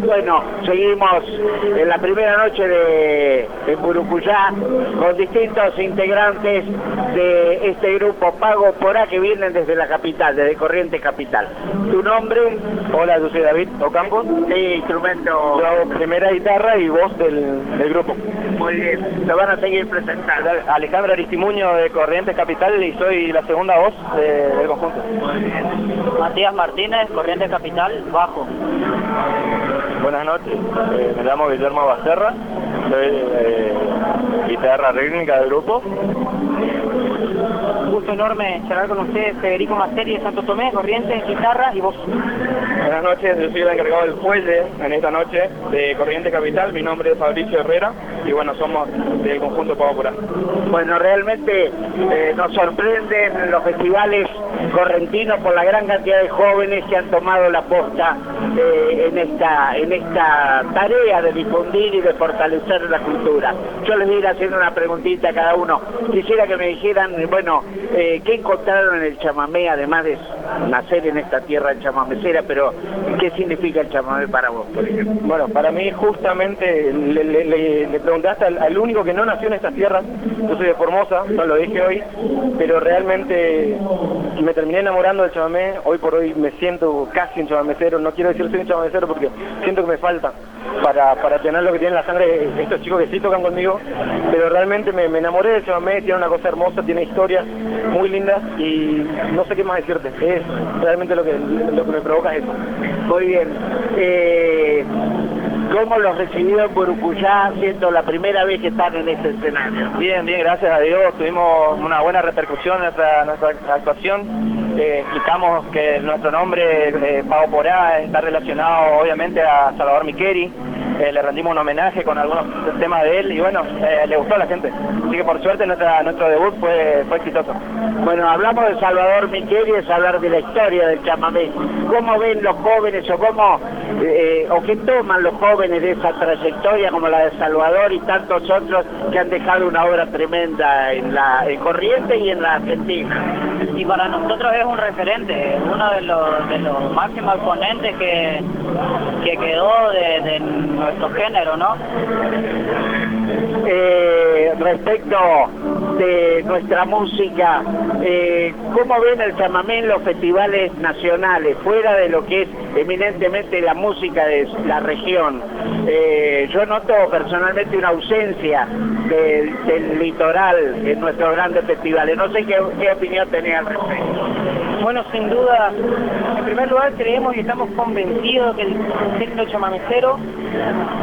Bueno, seguimos en la primera noche de Burucuyá con distintos integrantes de este grupo Pago Porá que vienen desde la capital, desde Corrientes Capital. ¿Tu nombre? Hola, yo soy David Ocampo. Sí, instrumento. Yo hago primera guitarra y voz del grupo. Muy bien, se van a seguir presentando. Alejandro Aristimuño de Corrientes Capital y soy la segunda voz del conjunto. Muy bien. Matías Martínez, Corrientes Capital, bajo. Buenas noches, me llamo Guillermo Basterra, soy guitarra rítmica del grupo. Un gusto enorme charlar con ustedes, Federico Masteri de Santo Tomé, Corrientes, guitarra y voz. Buenas noches, yo soy el encargado del fuelle en esta noche de Corrientes Capital, mi nombre es Fabricio Herrera y bueno, somos del conjunto Pago Porá. Bueno, realmente nos sorprenden los festivales correntinos por la gran cantidad de jóvenes que han tomado la posta en esta tarea de difundir y de fortalecer la cultura. Yo les voy a ir haciendo una preguntita a cada uno. Quisiera que me dijeran, bueno, ¿qué encontraron en el chamamé, además de nacer en esta tierra chamamecera, pero qué significa el chamamé para vos, por ejemplo? Bueno, para mí justamente le preguntaste al único que no nació en estas tierras. Yo soy de Formosa, no lo dije hoy, pero realmente me terminé enamorando del chamamé. Hoy por hoy me siento casi un chamamecero, no quiero decir soy un chamamecero porque siento que me falta para tener lo que tiene en la sangre estos chicos que sí tocan conmigo, pero realmente me enamoré del chamamé, tiene una cosa hermosa, tiene historias muy lindas y no sé qué más decirte, es realmente lo que me provoca eso. Muy bien. ¿Cómo los recibió en Burucuyá, siendo la primera vez que están en este escenario? Bien, gracias a Dios, tuvimos una buena repercusión en nuestra actuación. Explicamos que nuestro nombre, Pago Porá, está relacionado obviamente a Salvador Miqueri. Le rendimos un homenaje con algunos temas de él y bueno, le gustó a la gente. Así que por suerte nuestro debut fue exitoso. Bueno, hablamos de Salvador Miqueri, es hablar de la historia del chamamé. ¿Cómo ven los jóvenes o qué toman los jóvenes de esa trayectoria como la de Salvador y tantos otros que han dejado una obra tremenda en Corrientes y en la Argentina? Y para nosotros es un referente, uno de los máximos exponentes que quedó de nuestro género, ¿no? Respecto de nuestra música, ¿cómo ven el chamamé en los festivales nacionales, fuera de lo que es eminentemente la música de la región? Yo noto personalmente una ausencia del litoral en nuestros grandes festivales. No sé qué opinión tenés al respecto. Bueno, sin duda, en primer lugar creemos y estamos convencidos que el género chamamecero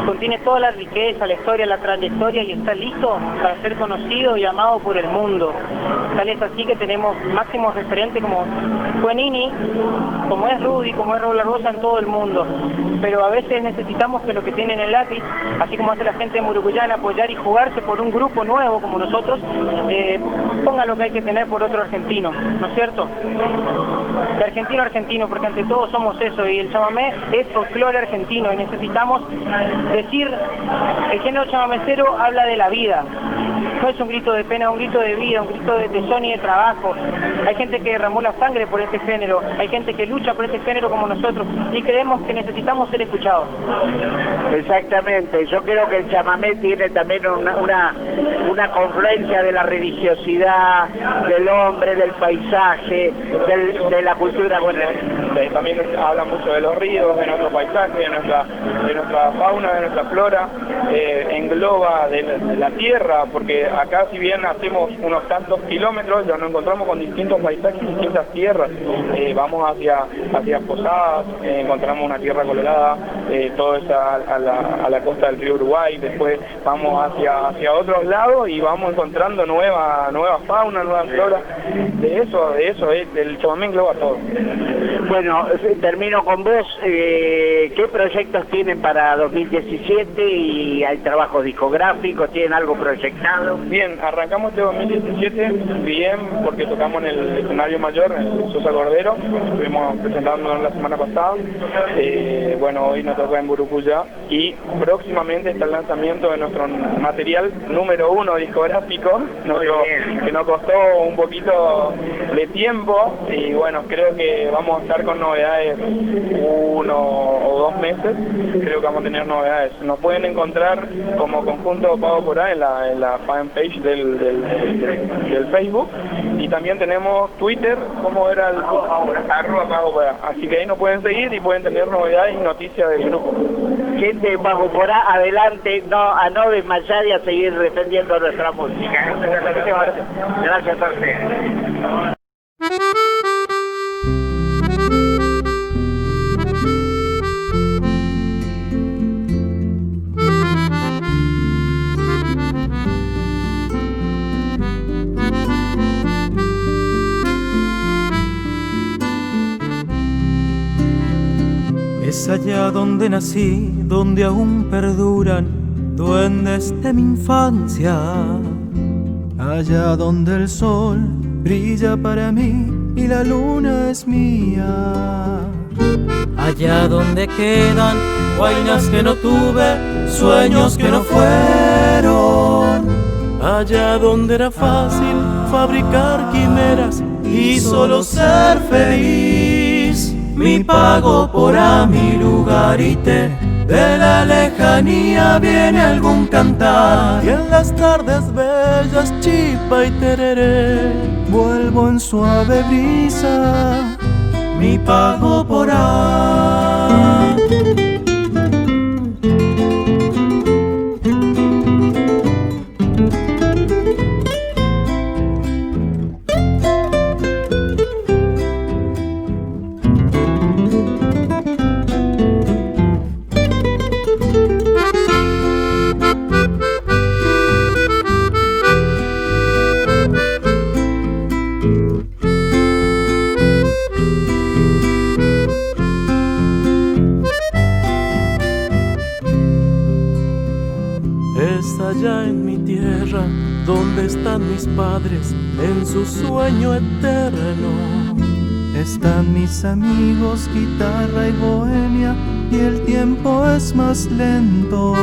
contiene toda la riqueza, la historia, la trayectoria y está listo para ser conocido y amado por el mundo. Tal es así que tenemos máximos referentes como fue Nini, como es Rudy, como es Raúl Arbosa en todo el mundo. Pero a veces necesitamos que lo que tienen el lápiz, así como hace la gente de Burucuyá, apoyar y jugarse por un grupo nuevo como nosotros, ponga lo que hay que tener por otro argentino, ¿no es cierto? De argentino a argentino, porque ante todo somos eso, y el chamamé es folclore argentino, y necesitamos decir, el género chamamecero habla de la vida, no es un grito de pena, es un grito de vida, un grito de tesón y de trabajo. Hay gente que derramó la sangre por este género, hay gente que lucha por este género como nosotros, y creemos que necesitamos ser escuchados. Exactamente, yo creo que el chamamé tiene también una confluencia de la religiosidad, del hombre, del paisaje, de la cultura. Bueno, también habla mucho de los ríos, de nuestro paisaje, de nuestra fauna, de nuestra flora, engloba de la tierra, porque acá si bien hacemos unos tantos kilómetros, ya nos encontramos con distintos paisajes, distintas tierras. Vamos hacia Posadas, encontramos una tierra colorada, todo está a la costa del río Uruguay, después vamos hacia otros lados y vamos encontrando nueva fauna, nueva flora. De eso es, el chamamé engloba todo. Bueno, termino con vos. ¿Qué proyectos tienen para 2017 y hay trabajos discográficos? ¿Tienen algo proyectado? Bien, arrancamos este 2017 bien porque tocamos en el escenario mayor, en el Sosa Cordero, estuvimos presentándonos la semana pasada. Bueno, hoy nos toca en Burucuyá y próximamente está el lanzamiento de nuestro material número 1 discográfico, que nos costó un poquito de tiempo y bueno, creo que vamos a estar con novedades 1 o 2 meses creo que vamos a tener novedades. Nos pueden encontrar como Conjunto Pago por A en la fanpage del Facebook, y también tenemos Twitter, como era el @Pago por A. Así que ahí nos pueden seguir y pueden tener novedades y noticias del grupo. Gente de Pago por A, adelante, a no desmayar y a seguir defendiendo nuestra música. Gracias a ustedes. Es allá donde nací, donde aún perduran duendes de mi infancia. Allá donde el sol brilla para mí y la luna es mía. Allá donde quedan guainas que no tuve, sueños que no fueron. Allá donde era fácil fabricar quimeras y solo ser feliz. Mi pago por A, mi lugarite, de la lejanía viene algún cantar. Y en las tardes bellas, chipa y tereré, vuelvo en suave brisa, mi pago por A. Allá en mi tierra, donde están mis padres en su sueño eterno. Están mis amigos, guitarra y bohemia, y el tiempo es más lento.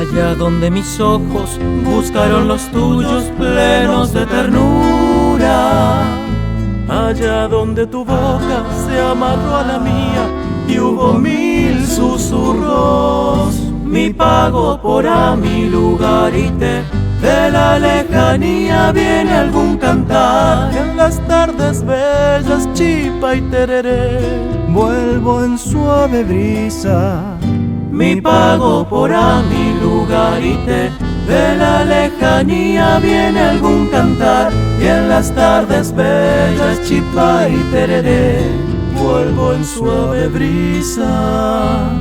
Allá donde mis ojos buscaron los tuyos plenos de ternura. Allá donde tu boca se amarró a la mía y hubo 1000 susurros. Mi pago por A, mi lugarite, de la lejanía viene algún cantar. En las tardes bellas, chipa y tereré, vuelvo en suave brisa. Mi pago por A, mi lugarite, de la lejanía viene algún cantar. Y en las tardes bellas, chipa y tereré, vuelvo en suave brisa.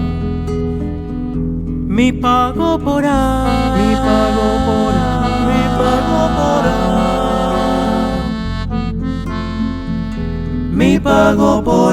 Mi pago por A, mi pago por A, mi pago por A, mi pago por A.